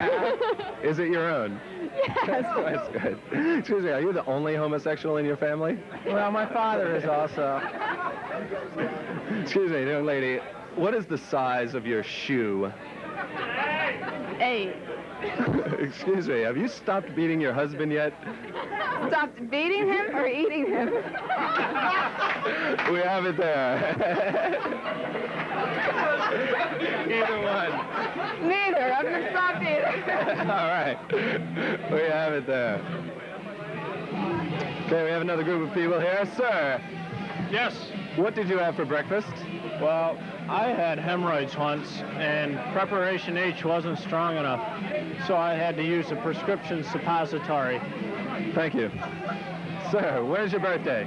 Is it your own? Yes. That's good. Excuse me, are you the only homosexual in your family? Well, my father is also. Excuse me, young lady, what is the size of your shoe? 8. Excuse me, have you stopped beating your husband yet? Stopped beating him or eating him? We have it there. Either one. Neither. I'm going to stop eating. All right. We have it there. Okay, we have another group of people here. Sir, Yes. what did you have for breakfast? Well, I had hemorrhoids once, and preparation H wasn't strong enough, so I had to use a prescription suppository. Thank you. Sir, where's your birthday?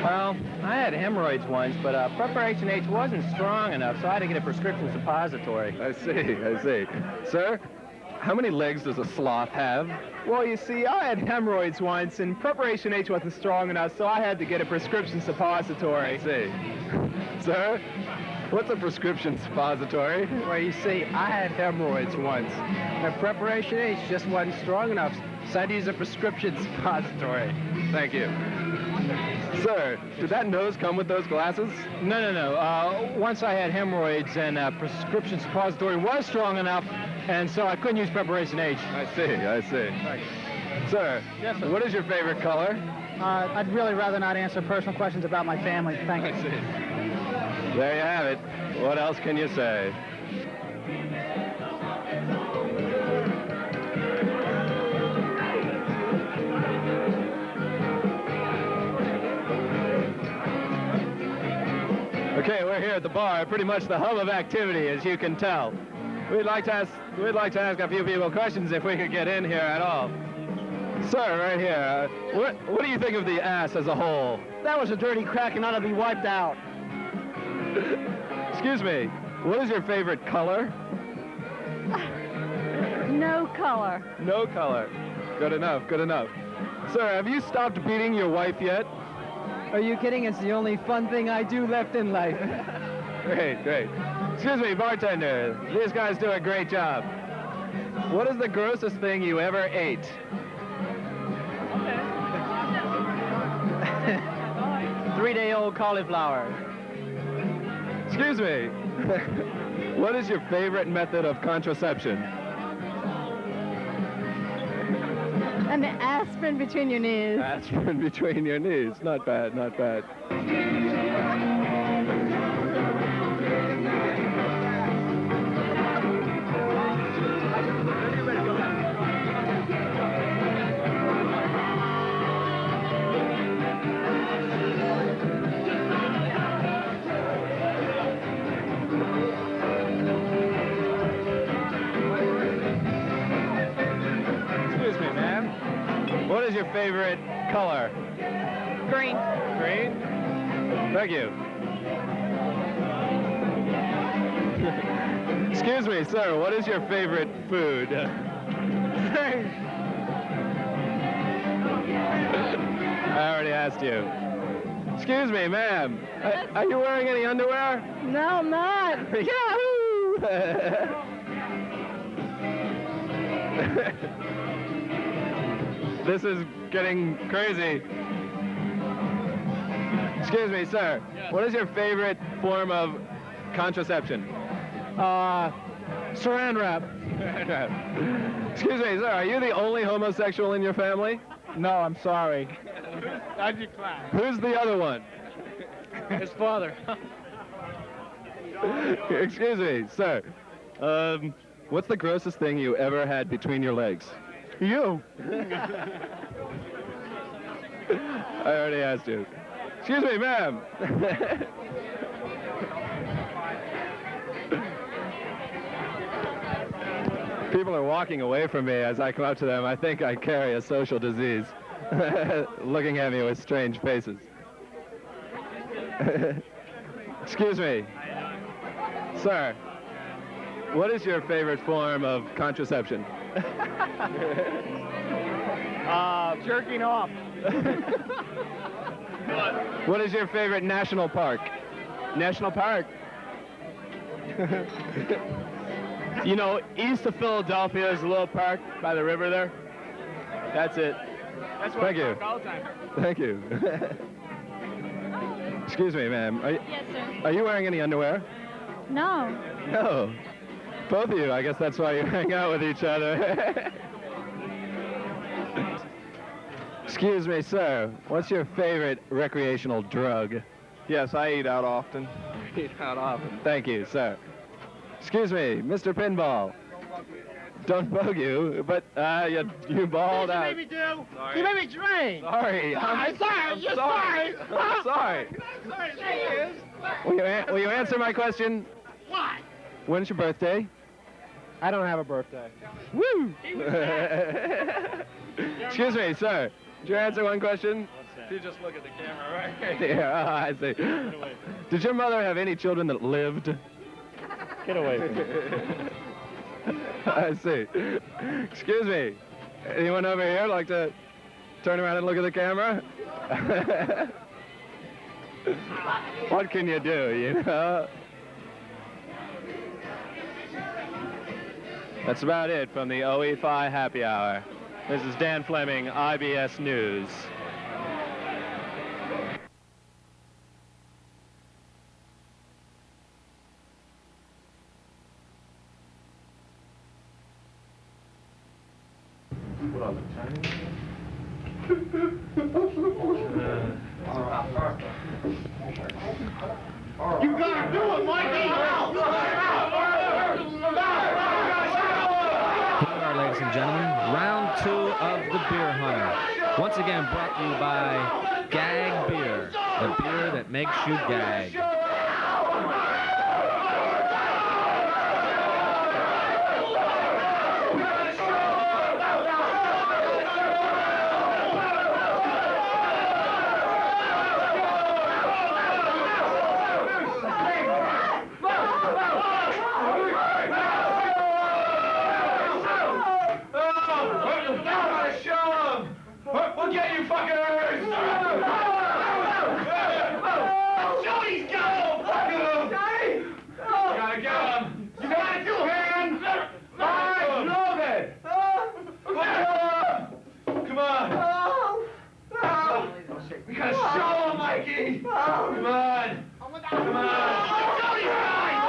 Well, I had hemorrhoids once, but preparation H wasn't strong enough, so I had to get a prescription suppository. I see. Sir, how many legs does a sloth have? Well, you see, I had hemorrhoids once, and preparation H wasn't strong enough, so I had to get a prescription suppository. I see. Sir, what's a prescription suppository? Well, you see, I had hemorrhoids once, and preparation H just wasn't strong enough, so I had to use a prescription suppository. Thank you. Sir, did that nose come with those glasses? No. Once I had hemorrhoids, and prescription suppository was strong enough, and so I couldn't use preparation H. I see. Sir, Yes, sir. what is your favorite color? I'd really rather not answer personal questions about my family. Thank you. There you have it. What else can you say? Okay, we're here at the bar, pretty much the hub of activity, as you can tell. We'd like to ask a few people questions if we could get in here at all. Sir, right here, what do you think of the ass as a whole? That was a dirty crack and ought to be wiped out. Excuse me, what is your favorite color? No color. No color. Good enough. Sir, have you stopped beating your wife yet? Are you kidding? It's the only fun thing I do left in life. Great. Excuse me, bartender. These guys do a great job. What is the grossest thing you ever ate? 3-day-old cauliflower. Excuse me. What is your favorite method of contraception? And the aspirin between your knees. Aspirin between your knees. Not bad. Excuse me, ma'am. What is your favorite color? Green. Green? Thank you. Excuse me, sir, what is your favorite food? I already asked you. Excuse me, ma'am. Are you wearing any underwear? No, I'm not. Yahoo! This is getting crazy. Excuse me, sir. Yes. What is your favorite form of contraception? Saran wrap. Excuse me, sir. Are you the only homosexual in your family? No, I'm sorry. I decline. Who's the other one? His father. Excuse me, sir. What's the grossest thing you ever had between your legs? You. I already asked you. Excuse me, ma'am. People are walking away from me as I come up to them. I think I carry a social disease. Looking at me with strange faces. Excuse me. Sir, what is your favorite form of contraception? Jerking off. What is your favorite national park? National Park. You know, east of Philadelphia is a little park by the river there. That's it. That's what Thank I you. talk all the time. Thank you. Excuse me, ma'am. Yes, sir. Are you wearing any underwear? No. No. Both of you. I guess that's why you hang out with each other. Excuse me, sir. What's your favorite recreational drug? Yes, I eat out often. Eat out often. Thank you, sir. Excuse me, Mr. Pinball. Don't bug you, but you balled out. You made me do. Sorry. You made me drink. Sorry. I'm sorry. You're sorry. I'm sorry. Sorry. Will you answer my question? What? When's your birthday? I don't have a birthday. Woo! Excuse me, sir. Did you answer one question? What's that? You just look at the camera right here. Oh, I see. Did your mother have any children that lived? Get away from me. I see. Excuse me. Anyone over here like to turn around and look at the camera? What can you do, you know? That's about it from the OE5 Happy Hour. This is Dan Fleming, IBS News. You gotta do it, Mikey! Here we are, ladies and gentlemen, round 2 of the Beer Hunter. Once again brought to you by Gag Beer, the beer that makes you gag. We'll get you fuckers! Joey's got him! Gotta get him! You got it, two hands! Eyes loaded! Come on! We gotta show him, Mikey! Come on! Come on! Joey's eyes!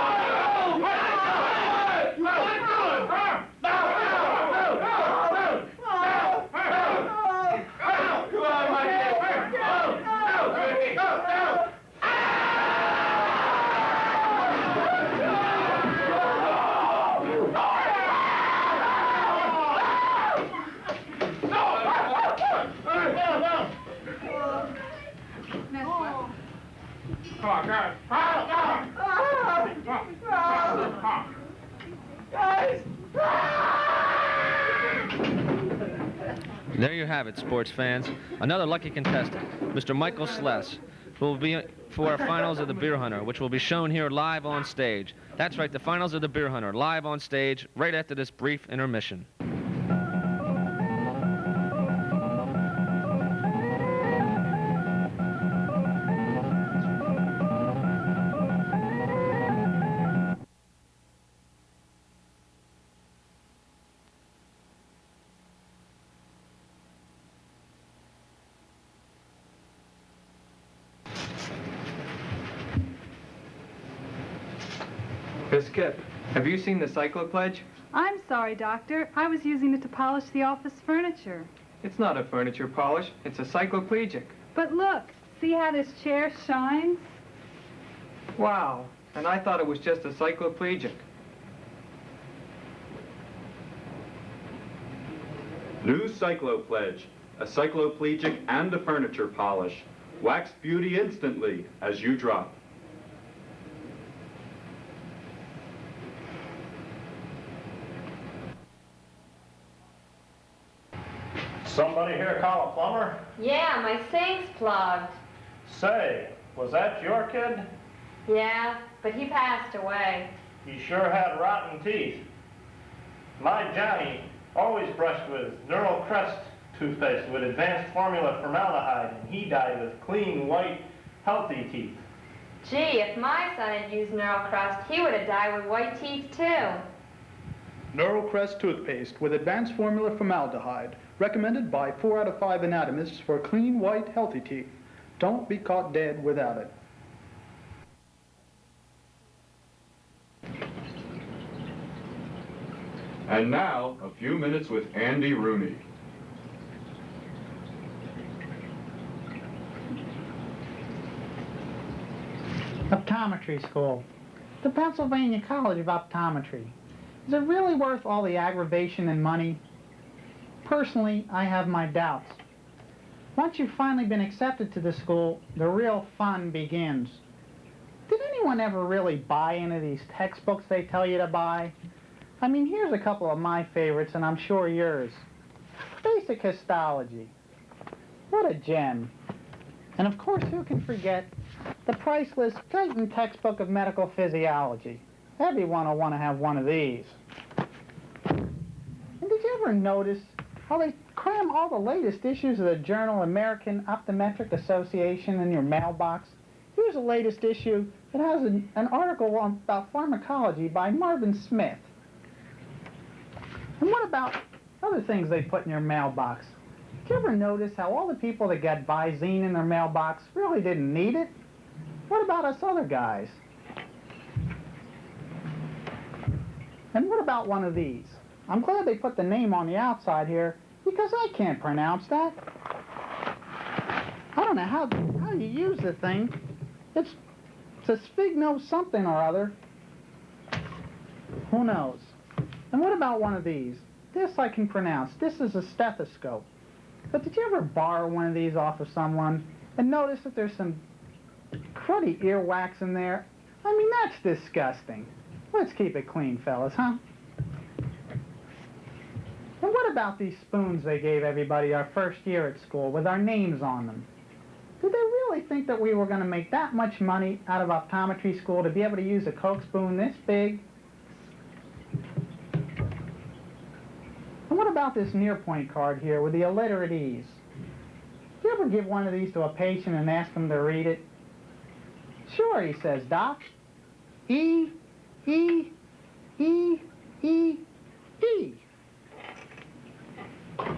There you have it, sports fans. Another lucky contestant, Mr. Michael Sless, who will be for our finals of the Beer Hunter, which will be shown here live on stage. That's right, the finals of the Beer Hunter, live on stage, right after this brief intermission. Miss Kip, have you seen the Cyclopledge? I'm sorry, Doctor. I was using it to polish the office furniture. It's not a furniture polish, it's a cycloplegic. But look, see how this chair shines? Wow, and I thought it was just a cycloplegic. New Cyclopledge, a cycloplegic and a furniture polish. Wax beauty instantly as you drop. Somebody here call a plumber? Yeah, my sink's plugged. Say, was that your kid? Yeah, but he passed away. He sure had rotten teeth. My Johnny always brushed with Neural Crest toothpaste with advanced formula formaldehyde, and he died with clean, white, healthy teeth. Gee, if my son had used Neural Crest, he would have died with white teeth, too. Neurocrest toothpaste with advanced formula formaldehyde, recommended by 4 out of 5 anatomists for clean, white, healthy teeth. Don't be caught dead without it. And now, a few minutes with Andy Rooney. Optometry school. The Pennsylvania College of Optometry. Is it really worth all the aggravation and money? Personally, I have my doubts. Once you've finally been accepted to the school, the real fun begins. Did anyone ever really buy any of these textbooks they tell you to buy? I mean, here's a couple of my favorites, and I'm sure yours. Basic Histology. What a gem. And of course, who can forget the priceless Titan textbook of medical physiology? Everyone will want to have one of these. And did you ever notice how they cram all the latest issues of the journal American Optometric Association in your mailbox? Here's the latest issue. It has an article about pharmacology by Marvin Smith. And what about other things they put in your mailbox? Did you ever notice how all the people that got Visine in their mailbox really didn't need it? What about us other guys? And what about one of these? I'm glad they put the name on the outside here, because I can't pronounce that. I don't know how you use the thing. It's a sphygno something or other. Who knows? And what about one of these? This I can pronounce. This is a stethoscope. But did you ever borrow one of these off of someone and notice that there's some cruddy earwax in there? I mean, that's disgusting. Let's keep it clean, fellas, huh? And what about these spoons they gave everybody our first year at school with our names on them? Did they really think that we were going to make that much money out of optometry school to be able to use a Coke spoon this big? And what about this near-point card here with the illiterate E's? Did you ever give one of these to a patient and ask them to read it? Sure, he says, Doc. E, E, E, E, E.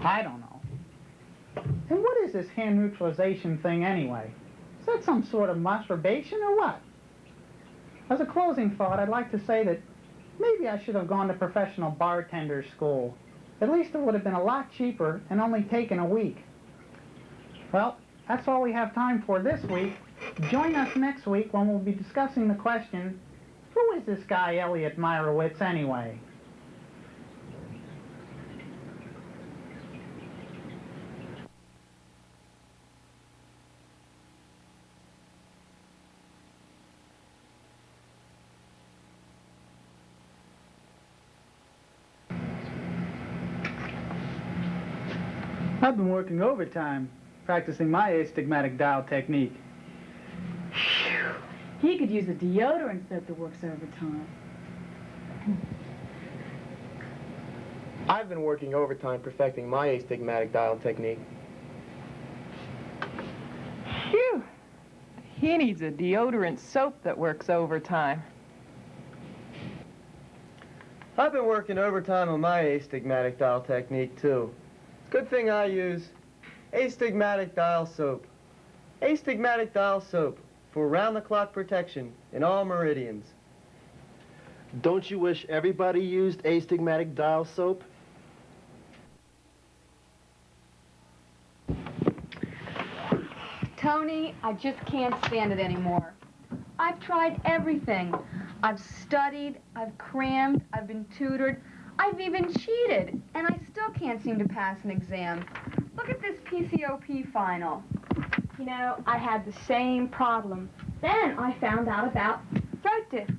I don't know. And what is this hand neutralization thing anyway? Is that some sort of masturbation or what? As a closing thought, I'd like to say that maybe I should have gone to professional bartender school. At least it would have been a lot cheaper and only taken a week. Well, that's all we have time for this week. Join us next week when we'll be discussing the question, who is this guy Elliot Meyerowitz anyway? I've been working overtime, practicing my astigmatic dial technique. He could use a deodorant soap that works overtime. I've been working overtime perfecting my astigmatic dial technique. Phew! He needs a deodorant soap that works overtime. I've been working overtime on my astigmatic dial technique, too. Good thing I use astigmatic dial soap. Astigmatic dial soap for round-the-clock protection in all meridians. Don't you wish everybody used astigmatic dial soap? Tony, I just can't stand it anymore. I've tried everything. I've studied, I've crammed, I've been tutored, I've even cheated, and I still can't seem to pass an exam. Look at this PCOP final. You know, I had the same problem. Then I found out about throat discs.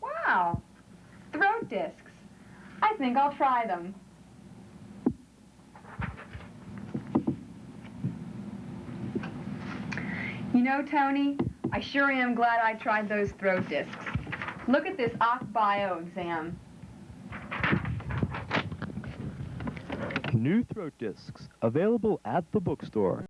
Wow, throat discs. I think I'll try them. You know, Tony, I sure am glad I tried those throat discs. Look at this OcBio exam. New throat discs available at the bookstore.